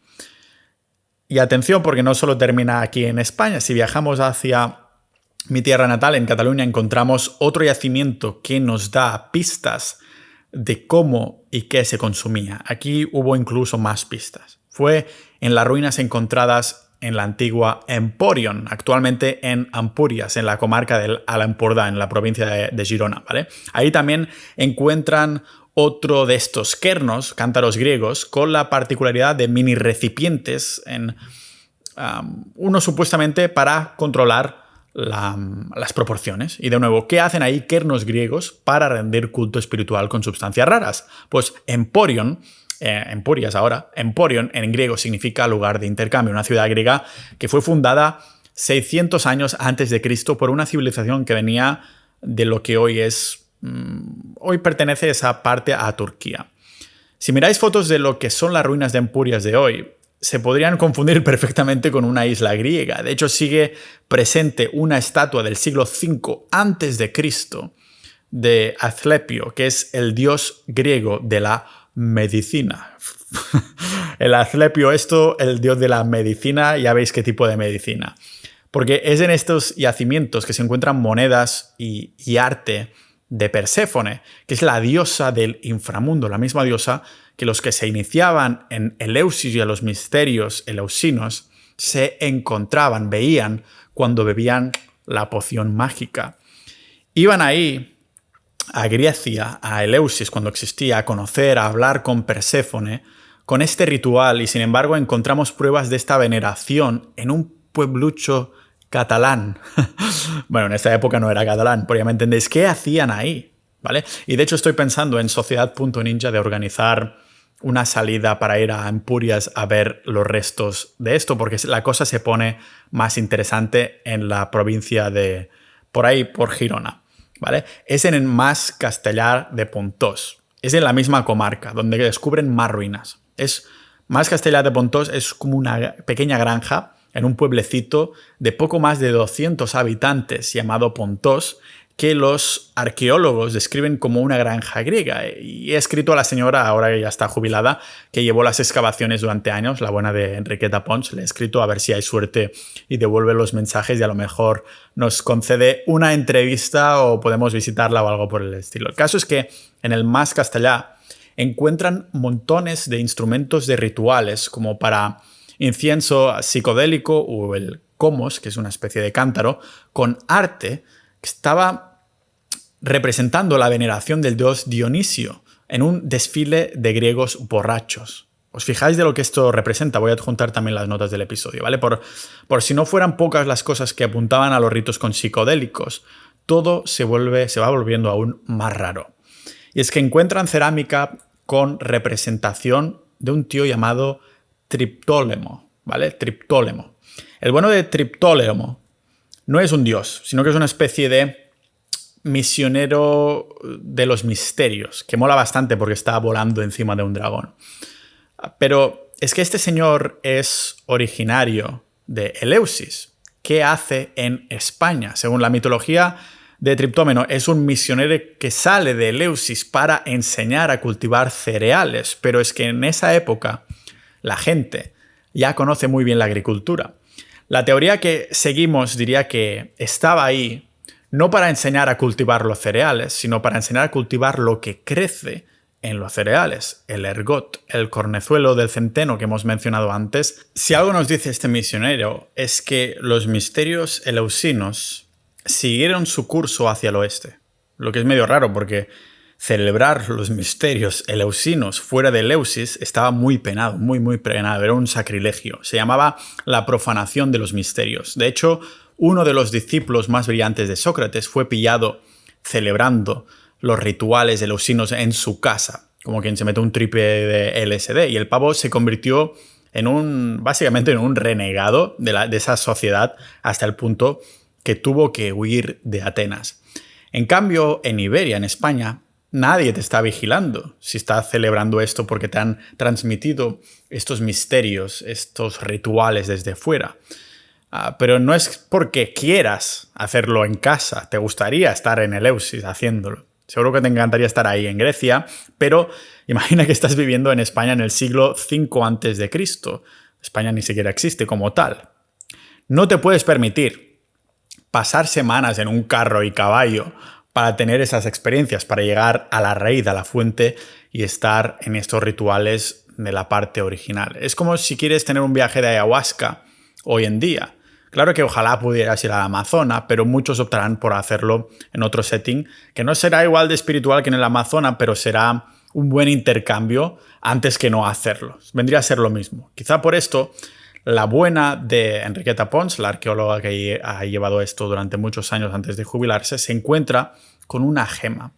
Y atención, porque no solo termina aquí en España. Si viajamos hacia mi tierra natal, en Cataluña, encontramos otro yacimiento que nos da pistas de cómo y qué se consumía. Aquí hubo incluso más pistas. Fue en las ruinas encontradas en la antigua Emporion, actualmente en Ampurias, en la comarca del Alt Empordà, en la provincia de Girona, ¿vale? Ahí también encuentran otro de estos kernos, cántaros griegos, con la particularidad de mini recipientes, uno supuestamente para controlar las proporciones. Y de nuevo, ¿qué hacen ahí kernos griegos para rendir culto espiritual con sustancias raras? Pues Emporion, Empurias ahora, Emporion en griego significa lugar de intercambio, una ciudad griega que fue fundada 600 años antes de Cristo por una civilización que venía de lo que hoy pertenece esa parte a Turquía. Si miráis fotos de lo que son las ruinas de Empurias de hoy, se podrían confundir perfectamente con una isla griega. De hecho, sigue presente una estatua del siglo V a.C. de Asclepio, que es el dios griego de la medicina. El Asclepio, el dios de la medicina, ya veis qué tipo de medicina. Porque es en estos yacimientos que se encuentran monedas y arte de Perséfone, que es la diosa del inframundo, la misma diosa que los que se iniciaban en Eleusis y a los misterios eleusinos se encontraban, veían cuando bebían la poción mágica. Iban ahí a Grecia, a Eleusis, cuando existía, a conocer, a hablar con Perséfone, con este ritual, y sin embargo encontramos pruebas de esta veneración en un pueblucho catalán. Bueno, en esta época no era catalán, pero ya me entendéis. ¿Qué hacían ahí? ¿Vale? Y de hecho estoy pensando en Sociedad.ninja de organizar una salida para ir a Empurias a ver los restos de esto, porque la cosa se pone más interesante en la provincia de... por ahí, por Girona, ¿vale? Es en el Mas Castellar de Pontós. Es en la misma comarca, donde descubren más ruinas. Mas Castellar de Pontós es como una pequeña granja en un pueblecito de poco más de 200 habitantes llamado Pontós, que los arqueólogos describen como una granja griega. Y he escrito a la señora, ahora que ya está jubilada, que llevó las excavaciones durante años, la buena de Enriqueta Pons. Le he escrito a ver si hay suerte y devuelve los mensajes y a lo mejor nos concede una entrevista o podemos visitarla o algo por el estilo. El caso es que en el Mas Castellar encuentran montones de instrumentos de rituales como para incienso psicodélico o el comos, que es una especie de cántaro, con arte que estaba representando la veneración del dios Dionisio en un desfile de griegos borrachos. ¿Os fijáis de lo que esto representa? Voy a adjuntar también las notas del episodio, ¿vale? Por si no fueran pocas las cosas que apuntaban a los ritos con psicodélicos, todo se va volviendo aún más raro. Y es que encuentran cerámica con representación de un tío llamado Triptólemo, ¿vale? Triptólemo. El bueno de Triptólemo no es un dios, sino que es una especie de misionero de los misterios, que mola bastante porque está volando encima de un dragón. Pero es que este señor es originario de Eleusis. ¿Qué hace en España? Según la mitología de Triptómeno, es un misionero que sale de Eleusis para enseñar a cultivar cereales, pero es que en esa época la gente ya conoce muy bien la agricultura. La teoría que seguimos diría que estaba ahí no para enseñar a cultivar los cereales, sino para enseñar a cultivar lo que crece en los cereales, el ergot, el cornezuelo del centeno que hemos mencionado antes. Si algo nos dice este misionero es que los misterios eleusinos siguieron su curso hacia el oeste, lo que es medio raro porque celebrar los misterios eleusinos fuera de Eleusis estaba muy penado, muy penado, era un sacrilegio. Se llamaba la profanación de los misterios. De hecho, uno de los discípulos más brillantes de Sócrates fue pillado celebrando los rituales eleusinos en su casa, como quien se mete un triple de LSD, y el pavo se convirtió básicamente en un renegado de esa sociedad hasta el punto que tuvo que huir de Atenas. En cambio, en Iberia, en España, nadie te está vigilando si estás celebrando esto porque te han transmitido estos misterios, estos rituales desde fuera. Pero no es porque quieras hacerlo en casa, te gustaría estar en Eleusis haciéndolo. Seguro que te encantaría estar ahí en Grecia, pero imagina que estás viviendo en España en el siglo V a.C. España ni siquiera existe como tal. No te puedes permitir pasar semanas en un carro y caballo para tener esas experiencias, para llegar a la raíz, a la fuente y estar en estos rituales de la parte original. Es como si quieres tener un viaje de ayahuasca hoy en día. Claro que ojalá pudieras ir al Amazonas, pero muchos optarán por hacerlo en otro setting, que no será igual de espiritual que en el Amazonas, pero será un buen intercambio antes que no hacerlo. Vendría a ser lo mismo. Quizá por esto, la buena de Enriqueta Pons, la arqueóloga que ha llevado esto durante muchos años antes de jubilarse, se encuentra con una gema.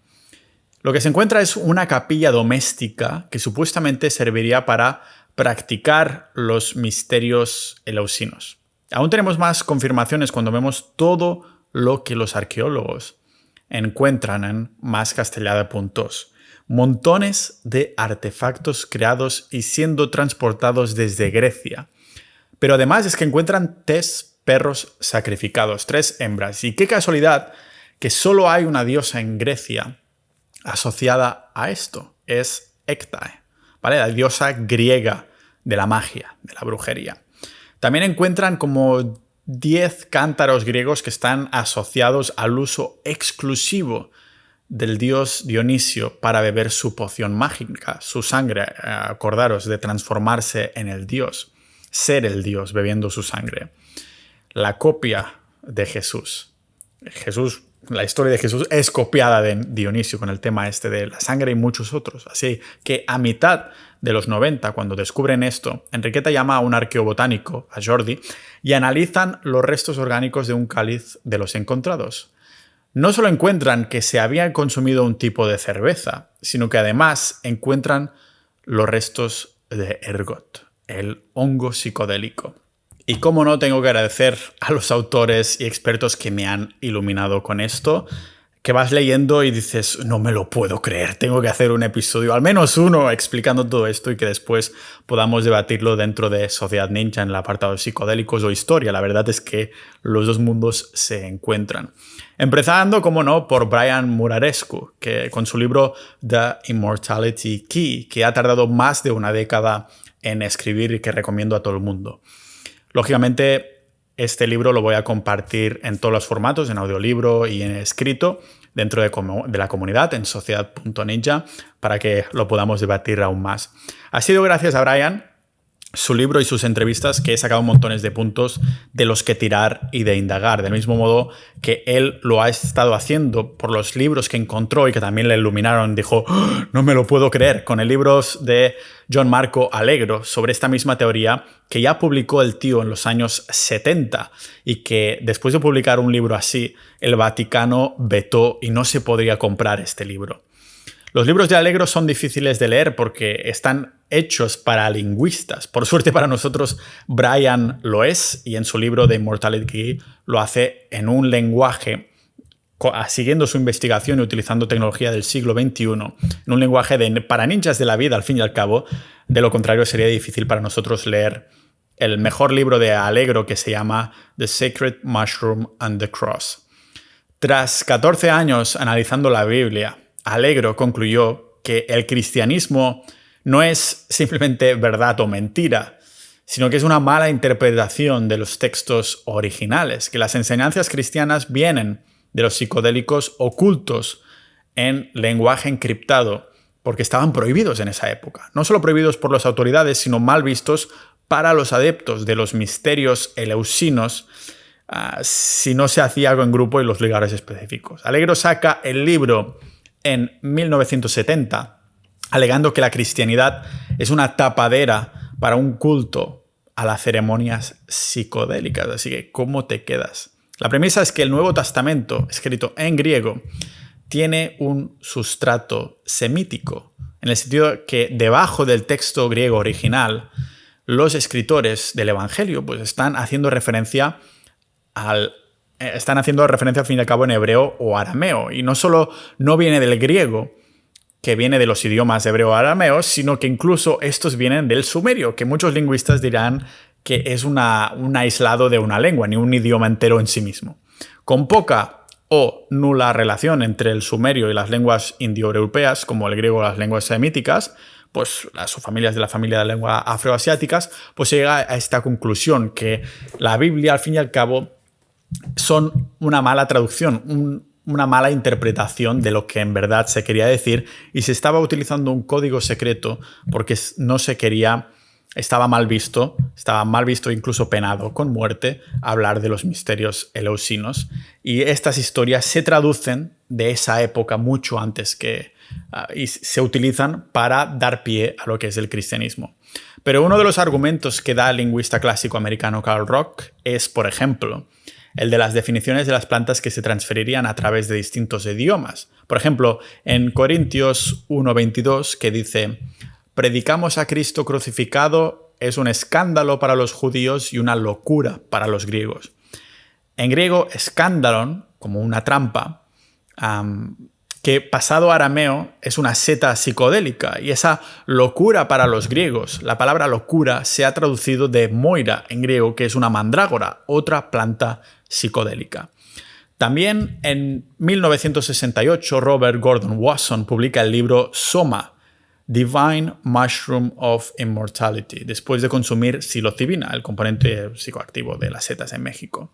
Lo que se encuentra es una capilla doméstica que supuestamente serviría para practicar los misterios eleusinos. Aún tenemos más confirmaciones cuando vemos todo lo que los arqueólogos encuentran en mascastellada.os. Montones de artefactos creados y siendo transportados desde Grecia. Pero además es que encuentran 3 perros sacrificados, 3 hembras. Y qué casualidad que solo hay una diosa en Grecia asociada a esto. Es Héctae, ¿vale? La diosa griega de la magia, de la brujería. También encuentran como 10 cántaros griegos que están asociados al uso exclusivo del dios Dionisio para beber su poción mágica, su sangre, acordaros, de transformarse en el dios, ser el dios bebiendo su sangre. La copia de Jesús. La historia de Jesús es copiada de Dionisio con el tema este de la sangre y muchos otros. Así que a mitad de los 90, cuando descubren esto, Enriqueta llama a un arqueobotánico, a Jordi, y analizan los restos orgánicos de un cáliz de los encontrados. No solo encuentran que se había consumido un tipo de cerveza, sino que además encuentran los restos de ergot, el hongo psicodélico. Y cómo no, tengo que agradecer a los autores y expertos que me han iluminado con esto, que vas leyendo y dices, no me lo puedo creer, tengo que hacer un episodio, al menos uno, explicando todo esto y que después podamos debatirlo dentro de Sociedad Ninja en el apartado de psicodélicos o historia. La verdad es que los dos mundos se encuentran. Empezando, como no, por Brian Muraresku, que con su libro The Immortality Key, que ha tardado más de una década en escribir y que recomiendo a todo el mundo. Lógicamente, este libro lo voy a compartir en todos los formatos, en audiolibro y en escrito, dentro de la comunidad, en sociedad.ninja, para que lo podamos debatir aún más. Ha sido gracias a Brian, su libro y sus entrevistas, que he sacado montones de puntos de los que tirar y de indagar, del mismo modo que él lo ha estado haciendo por los libros que encontró y que también le iluminaron. Dijo, ¡oh, no me lo puedo creer!, con el libro de John Marco Allegro sobre esta misma teoría que ya publicó el tío en los años 70 y que después de publicar un libro así, el Vaticano vetó y no se podría comprar este libro. Los libros de Allegro son difíciles de leer porque están hechos para lingüistas. Por suerte para nosotros, Brian lo es, y en su libro The Immortality lo hace en un lenguaje, siguiendo su investigación y utilizando tecnología del siglo XXI, en un lenguaje para ninjas de la vida, al fin y al cabo. De lo contrario, sería difícil para nosotros leer el mejor libro de Allegro, que se llama The Sacred Mushroom and the Cross. Tras 14 años analizando la Biblia, Allegro concluyó que el cristianismo no es simplemente verdad o mentira, sino que es una mala interpretación de los textos originales, que las enseñanzas cristianas vienen de los psicodélicos ocultos en lenguaje encriptado porque estaban prohibidos en esa época. No solo prohibidos por las autoridades, sino mal vistos para los adeptos de los misterios eleusinos, si no se hacía algo en grupo y los lugares específicos. Alegro saca el libro en 1970, alegando que la cristianidad es una tapadera para un culto a las ceremonias psicodélicas. Así que, ¿cómo te quedas? La premisa es que el Nuevo Testamento, escrito en griego, tiene un sustrato semítico, en el sentido que debajo del texto griego original, los escritores del Evangelio pues, están haciendo referencia al fin y al cabo en hebreo o arameo. Y no solo no viene del griego, que viene de los idiomas hebreo o arameo, sino que incluso estos vienen del sumerio, que muchos lingüistas dirán que es un aislado de una lengua, ni un idioma entero en sí mismo. Con poca o nula relación entre el sumerio y las lenguas indoeuropeas, como el griego o las lenguas semíticas, pues las subfamilias de la familia de lenguas afroasiáticas, pues se llega a esta conclusión, que la Biblia, al fin y al cabo, son una mala traducción, una mala interpretación de lo que en verdad se quería decir, y se estaba utilizando un código secreto porque no se quería, estaba mal visto incluso penado con muerte, hablar de los misterios eleusinos, y estas historias se traducen de esa época mucho antes y se utilizan para dar pie a lo que es el cristianismo. Pero uno de los argumentos que da el lingüista clásico americano Carl Rock es, por ejemplo, el de las definiciones de las plantas que se transferirían a través de distintos idiomas. Por ejemplo, en Corintios 1:22, que dice: predicamos a Cristo crucificado, es un escándalo para los judíos y una locura para los griegos. En griego, escándalon, como una trampa, que pasado a arameo es una seta psicodélica, y esa locura para los griegos, la palabra locura se ha traducido de moira en griego, que es una mandrágora, otra planta psicodélica. También en 1968 Robert Gordon Wasson publica el libro Soma, Divine Mushroom of Immortality, después de consumir psilocibina, el componente psicoactivo de las setas en México.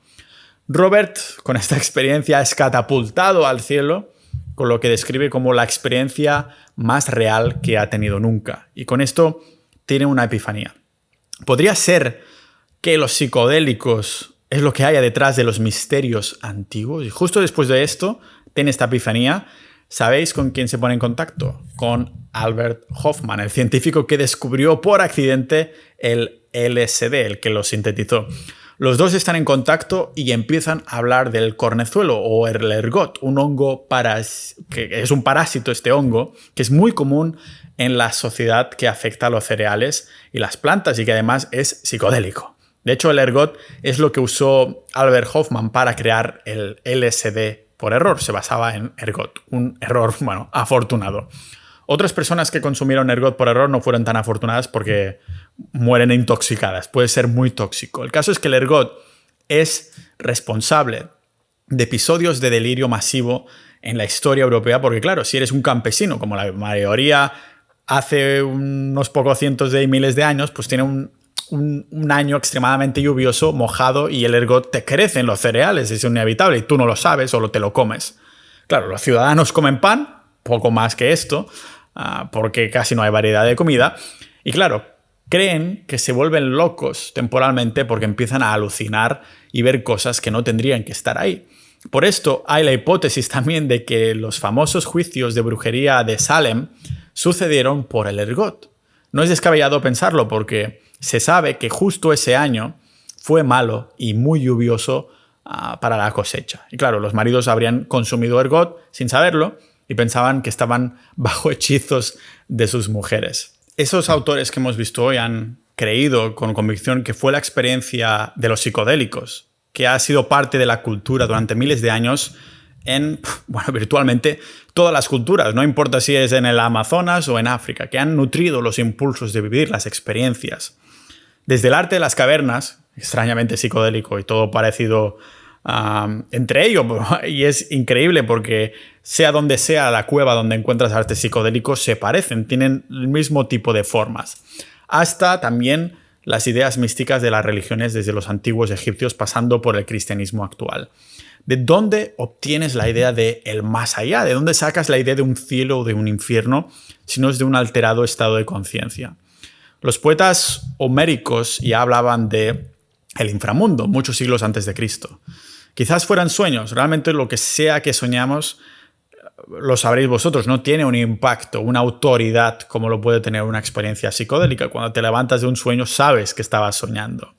Robert, con esta experiencia, es catapultado al cielo, con lo que describe como la experiencia más real que ha tenido nunca. Y con esto tiene una epifanía. ¿Podría ser que los psicodélicos es lo que hay detrás de los misterios antiguos? Y justo después de esto, tiene esta epifanía. ¿Sabéis con quién se pone en contacto? Con Albert Hofmann, el científico que descubrió por accidente el LSD, el que lo sintetizó. Los dos están en contacto y empiezan a hablar del cornezuelo o el ergot, un hongo que es un parásito, este hongo, que es muy común en la sociedad, que afecta a los cereales y las plantas y que además es psicodélico. De hecho, el ergot es lo que usó Albert Hofmann para crear el LSD por error. Se basaba en ergot, un error, afortunado. Otras personas que consumieron ergot por error no fueron tan afortunadas porque mueren intoxicadas. Puede ser muy tóxico. El caso es que el ergot es responsable de episodios de delirio masivo en la historia europea, porque claro, si eres un campesino, como la mayoría hace unos pocos cientos de miles de años, pues tiene un año extremadamente lluvioso, mojado, y el ergot te crece en los cereales, es inevitable, y tú no lo sabes, solo te lo comes. Claro, los ciudadanos comen pan, poco más que esto, porque casi no hay variedad de comida, y claro, creen que se vuelven locos temporalmente porque empiezan a alucinar y ver cosas que no tendrían que estar ahí. Por esto hay la hipótesis también de que los famosos juicios de brujería de Salem sucedieron por el ergot. No es descabellado pensarlo porque se sabe que justo ese año fue malo y muy lluvioso para la cosecha. Y claro, los maridos habrían consumido ergot sin saberlo y pensaban que estaban bajo hechizos de sus mujeres. Esos autores que hemos visto hoy han creído con convicción que fue la experiencia de los psicodélicos, que ha sido parte de la cultura durante miles de años en, virtualmente todas las culturas, no importa si es en el Amazonas o en África, que han nutrido los impulsos de vivir las experiencias. Desde el arte de las cavernas, extrañamente psicodélico y todo parecido entre ellos, y es increíble porque sea donde sea la cueva donde encuentras arte psicodélico, se parecen, tienen el mismo tipo de formas. Hasta también las ideas místicas de las religiones desde los antiguos egipcios pasando por el cristianismo actual. ¿De dónde obtienes la idea de el más allá? ¿De dónde sacas la idea de un cielo o de un infierno si no es de un alterado estado de conciencia? Los poetas homéricos ya hablaban de el inframundo muchos siglos antes de Cristo. Quizás fueran sueños, realmente lo que sea que soñamos, lo sabréis vosotros, no tiene un impacto, una autoridad como lo puede tener una experiencia psicodélica. Cuando te levantas de un sueño sabes que estabas soñando.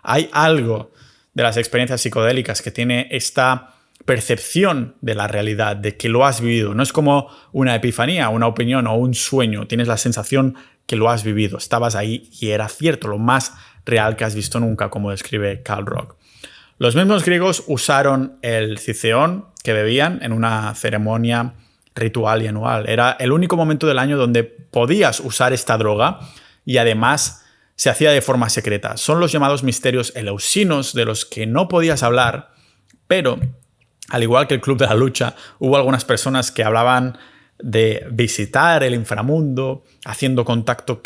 Hay algo de las experiencias psicodélicas que tiene esta percepción de la realidad, de que lo has vivido. No es como una epifanía, una opinión o un sueño. Tienes la sensación que lo has vivido. Estabas ahí y era cierto, lo más real que has visto nunca, como describe Carl Rock. Los mismos griegos usaron el ciceón que bebían en una ceremonia ritual y anual. Era el único momento del año donde podías usar esta droga y además se hacía de forma secreta. Son los llamados misterios eleusinos de los que no podías hablar, pero al igual que el Club de la Lucha, hubo algunas personas que hablaban de visitar el inframundo, haciendo contacto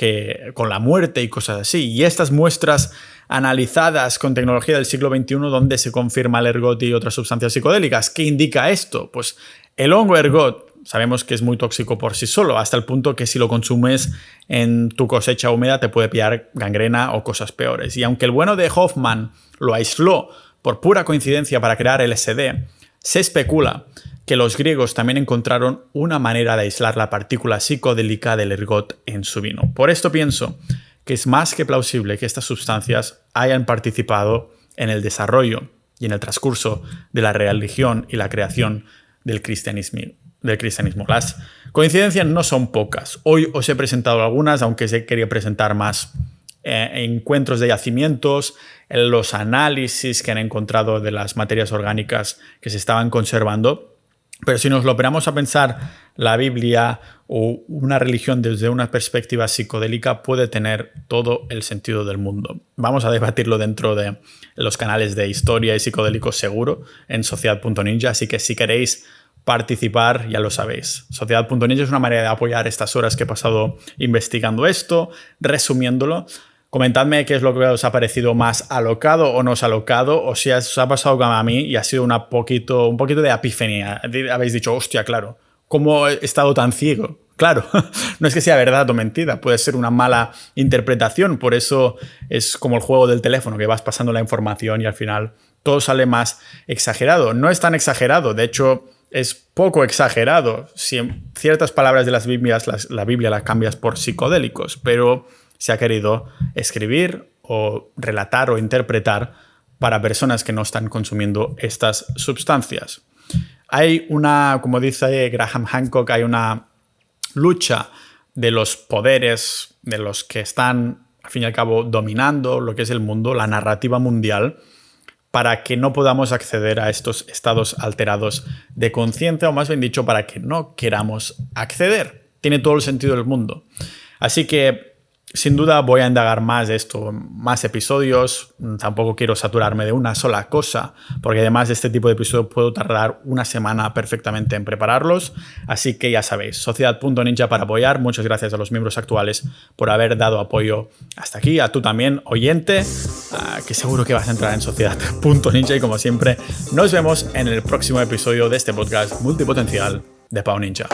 con la muerte y cosas así. Y estas muestras analizadas con tecnología del siglo XXI, donde se confirma el ergot y otras sustancias psicodélicas. ¿Qué indica esto? Pues el hongo ergot sabemos que es muy tóxico por sí solo, hasta el punto que si lo consumes en tu cosecha húmeda te puede pillar gangrena o cosas peores. Y aunque el bueno de Hoffman lo aisló por pura coincidencia para crear LSD, se especula que los griegos también encontraron una manera de aislar la partícula psicodélica del ergot en su vino. Por esto pienso que es más que plausible que estas sustancias hayan participado en el desarrollo y en el transcurso de la religión y la creación del cristianismo. Las coincidencias no son pocas. Hoy os he presentado algunas, aunque se quería presentar más encuentros de yacimientos, los análisis que han encontrado de las materias orgánicas que se estaban conservando. Pero si nos lo ponemos a pensar, la Biblia o una religión desde una perspectiva psicodélica puede tener todo el sentido del mundo. Vamos a debatirlo dentro de los canales de historia y psicodélicos seguro en Sociedad.ninja, así que si queréis participar, ya lo sabéis. Sociedad.ninja es una manera de apoyar estas horas que he pasado investigando esto, resumiéndolo. Comentadme qué es lo que os ha parecido más alocado o no alocado, o si os ha pasado como a mí y ha sido un poquito de epifanía. Habéis dicho, hostia, claro, ¿cómo he estado tan ciego? Claro, no es que sea verdad o mentira, puede ser una mala interpretación, por eso es como el juego del teléfono, que vas pasando la información y al final todo sale más exagerado. No es tan exagerado, de hecho es poco exagerado. Si en ciertas palabras de las Biblias, la Biblia la cambias por psicodélicos, pero se ha querido escribir o relatar o interpretar para personas que no están consumiendo estas sustancias. Hay como dice Graham Hancock, hay una lucha de los poderes, de los que están, al fin y al cabo, dominando lo que es el mundo, la narrativa mundial, para que no podamos acceder a estos estados alterados de conciencia, o más bien dicho, para que no queramos acceder. Tiene todo el sentido del mundo. Así que sin duda voy a indagar más de esto, más episodios. Tampoco quiero saturarme de una sola cosa, porque además de este tipo de episodios puedo tardar una semana perfectamente en prepararlos. Así que ya sabéis, Sociedad.ninja para apoyar. Muchas gracias a los miembros actuales por haber dado apoyo hasta aquí. A tú también, oyente, que seguro que vas a entrar en Sociedad.ninja. Y como siempre, nos vemos en el próximo episodio de este podcast multipotencial de Pau Ninja.